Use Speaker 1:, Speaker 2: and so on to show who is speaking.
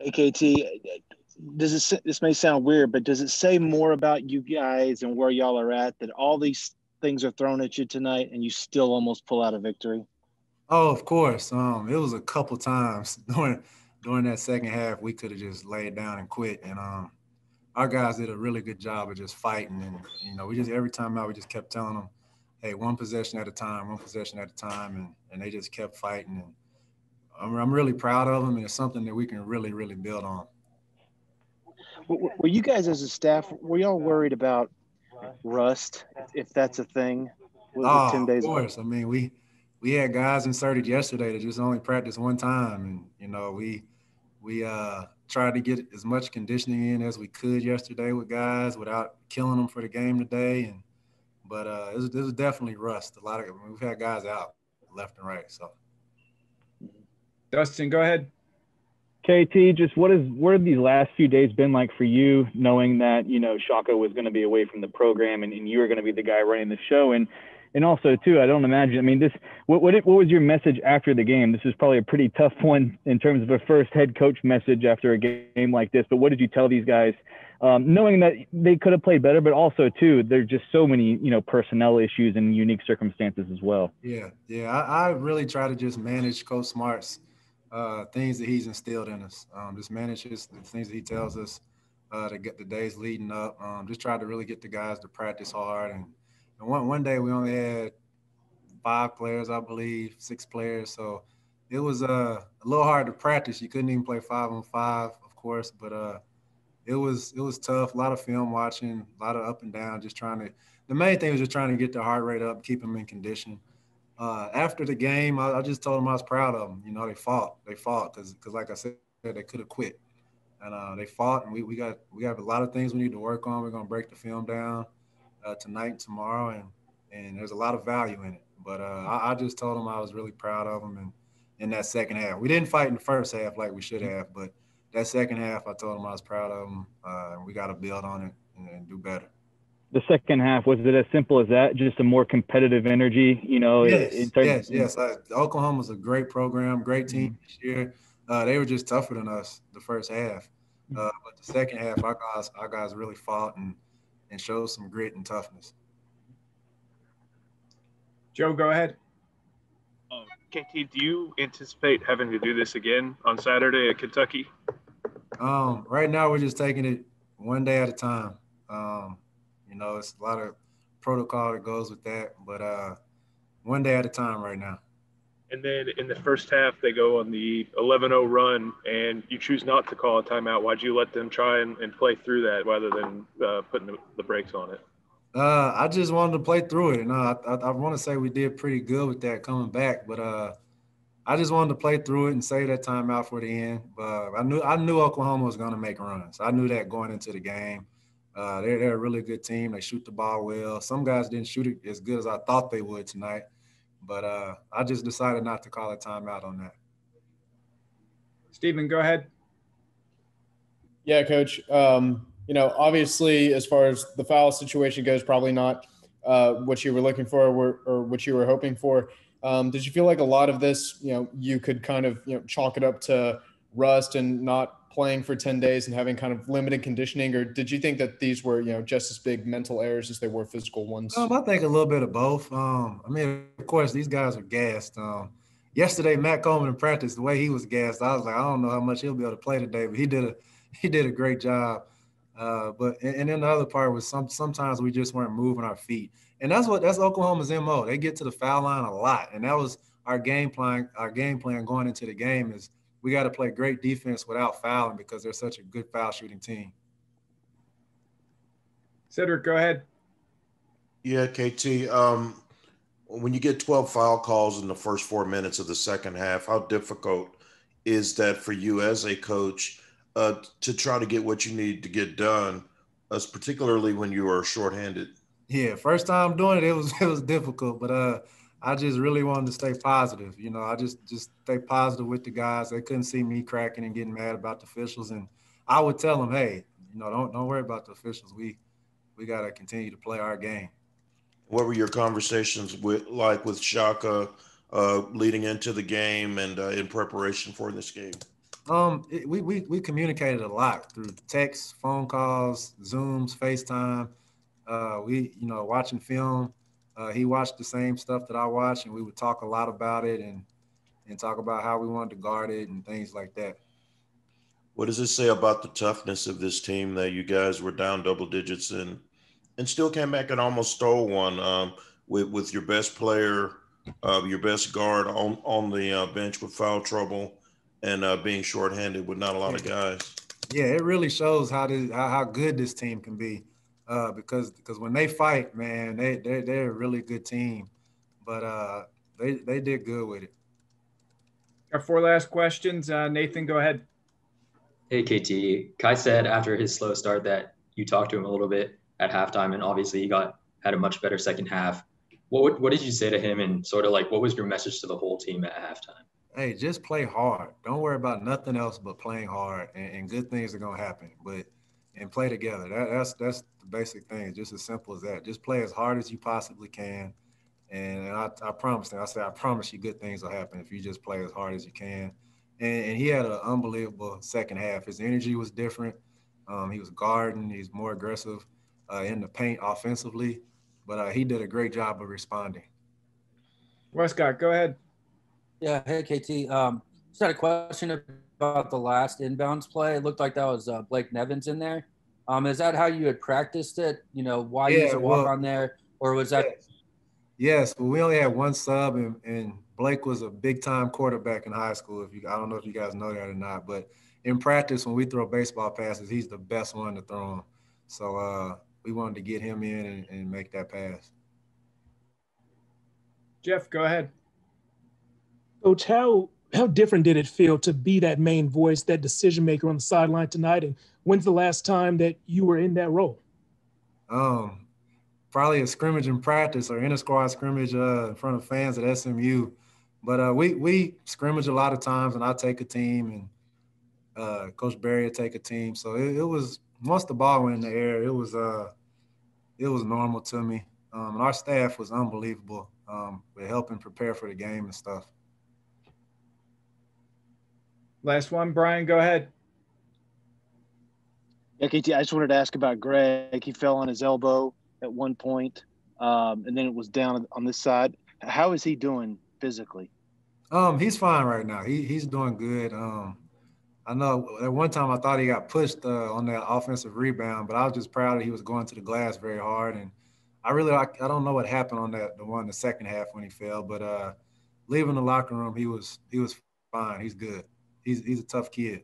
Speaker 1: AKT, this may sound weird, but does it say more about you guys and where y'all are at that all these things are thrown at you tonight and you still almost pull out a victory?
Speaker 2: Oh, of course. It was a couple times during that second half we could have just laid down and quit. And our guys did a really good job of just fighting. And we just every time out we just kept telling them, hey, one possession at a time, one possession at a time, and they just kept fighting. And I'm really proud of them, and it's something that we can really really build on.
Speaker 1: Were you guys as a staff, were y'all worried about rust, if that's a thing, with
Speaker 2: Oh,
Speaker 1: 10
Speaker 2: of
Speaker 1: days?
Speaker 2: course. I mean, we had guys inserted yesterday that just only practiced one time, and we tried to get as much conditioning in as we could yesterday with guys without killing them for the game today. But it was definitely rust. We've had guys out left and right. So
Speaker 3: Dustin, go ahead.
Speaker 4: KT, just what have these last few days been like for you, knowing that Shaka was going to be away from the program and you were going to be the guy running the show, and also too, I don't imagine. I mean, what was your message after the game? This is probably a pretty tough one in terms of a first head coach message after a game like this. But what did you tell these guys, knowing that they could have played better, but also too, there's just so many personnel issues and unique circumstances as well.
Speaker 2: yeah, I really try to just manage Coach Smart's things that he's instilled in us. Just manage the things that he tells us to get the days leading up. Just try to really get the guys to practice hard. And one day we only had 5 players, I believe, 6 players. So it was a little hard to practice. You couldn't even play 5-on-5, of course, but it was tough. A lot of film watching, a lot of up and down. Just trying to. The main thing was just trying to get the heart rate up, keep them in condition. After the game, I just told them I was proud of them. They fought because like I said, they could have quit, and they fought. And we have a lot of things we need to work on. We're gonna break the film down tonight and tomorrow, and there's a lot of value in it. But I just told them I was really proud of them, and in that second half, we didn't fight in the first half like we should have, but that second half, I told them I was proud of them, and we got to build on it and do better.
Speaker 4: The second half, was it as simple as that? Just a more competitive energy,
Speaker 2: Yes. Oklahoma's a great program, great team this year. They were just tougher than us the first half, but the second half, our guys really fought and showed some grit and toughness.
Speaker 3: Joe, go ahead.
Speaker 5: KT, do you anticipate having to do this again on Saturday at Kentucky?
Speaker 2: Right now, we're just taking it one day at a time. It's a lot of protocol that goes with that, but one day at a time right now.
Speaker 5: And then in the first half, they go on the 11-0 run, and you choose not to call a timeout. Why'd you let them try and play through that rather than putting the brakes on it?
Speaker 2: I just wanted to play through it. I want to say we did pretty good with that coming back, but I just wanted to play through it and save that timeout for the end. I knew Oklahoma was going to make runs. I knew that going into the game. They're a really good team. They shoot the ball well. Some guys didn't shoot it as good as I thought they would tonight, but I just decided not to call a timeout on that.
Speaker 3: Stephen, go ahead.
Speaker 6: Yeah, Coach. Obviously, as far as the foul situation goes, probably not what you were looking for or what you were hoping for. Did you feel like a lot of this, you could kind of, chalk it up to rust and not playing for 10 days and having kind of limited conditioning, or did you think that these were, just as big mental errors as they were physical ones?
Speaker 2: I think a little bit of both. Of course, these guys are gassed. Yesterday, Matt Coleman in practice, the way he was gassed, I was like, I don't know how much he'll be able to play today, but he did a great job. But then the other part was sometimes we just weren't moving our feet, and that's Oklahoma's MO. They get to the foul line a lot, and that was our game plan. Our game plan going into the game is we got to play great defense without fouling because they're such a good foul shooting team.
Speaker 3: Cedric, go ahead.
Speaker 7: Yeah, KT. When you get 12 foul calls in the first 4 minutes of the second half, how difficult is that for you as a coach to try to get what you need to get done, particularly when you are shorthanded?
Speaker 2: Yeah, first time doing it, it was difficult, but I just really wanted to stay positive. I just stay positive with the guys. They couldn't see me cracking and getting mad about the officials, and I would tell them, hey, don't worry about the officials. We got to continue to play our game.
Speaker 7: What were your conversations with Shaka leading into the game and in preparation for this game?
Speaker 2: We communicated a lot through text, phone calls, Zooms, FaceTime. Watching film. He watched the same stuff that I watched, and we would talk a lot about it and talk about how we wanted to guard it and things like that.
Speaker 7: What does it say about the toughness of this team that you guys were down double digits and still came back and almost stole one with your best player, your best guard on the bench with foul trouble and being shorthanded with not a lot of guys?
Speaker 2: Yeah, it really shows how good this team can be, because when they fight, man, they're a really good team, but they did good with it.
Speaker 3: Got 4 last questions. Nathan, go ahead.
Speaker 8: Hey, KT. Kai said after his slow start that you talked to him a little bit at halftime, and obviously he had a much better second half. What did you say to him, and sort of like what was your message to the whole team at halftime?
Speaker 2: Hey, just play hard. Don't worry about nothing else but playing hard, and good things are gonna happen. And play together. That's the basic thing. It's just as simple as that. Just play as hard as you possibly can. And I promised him. I said, I promise you good things will happen if you just play as hard as you can. And he had an unbelievable second half. His energy was different. He was guarding. He's more aggressive in the paint offensively. But he did a great job of responding.
Speaker 3: Westcott, go ahead.
Speaker 9: Yeah, hey, KT. Just had a question about the last inbounds play. It looked like that was Blake Nevins in there. Is that how you had practiced it? Why use a walk on there? Or was that –
Speaker 2: Yes, but we only had one sub, and Blake was a big-time quarterback in high school. I don't know if you guys know that or not, but in practice, when we throw baseball passes, he's the best one to throw them. So we wanted to get him in and make that pass.
Speaker 3: Jeff, go ahead.
Speaker 10: Coach, how different did it feel to be that main voice, that decision maker on the sideline tonight? And when's the last time that you were in that role?
Speaker 2: Probably a scrimmage in practice or inter-squad scrimmage in front of fans at SMU. But we scrimmage a lot of times, and I take a team, and Coach Barry would take a team. So it was, once the ball went in the air, it was normal to me. And our staff was unbelievable with helping prepare for the game and stuff.
Speaker 3: Last one, Brian, go ahead.
Speaker 1: Yeah, KT, I just wanted to ask about Greg. He fell on his elbow at one point, and then it was down on this side. How is he doing physically?
Speaker 2: He's fine right now. He's doing good. I know at one time I thought he got pushed on that offensive rebound, but I was just proud that he was going to the glass very hard. And I don't know what happened on the second half when he fell, but leaving the locker room, he was fine. He's good. He's a tough kid.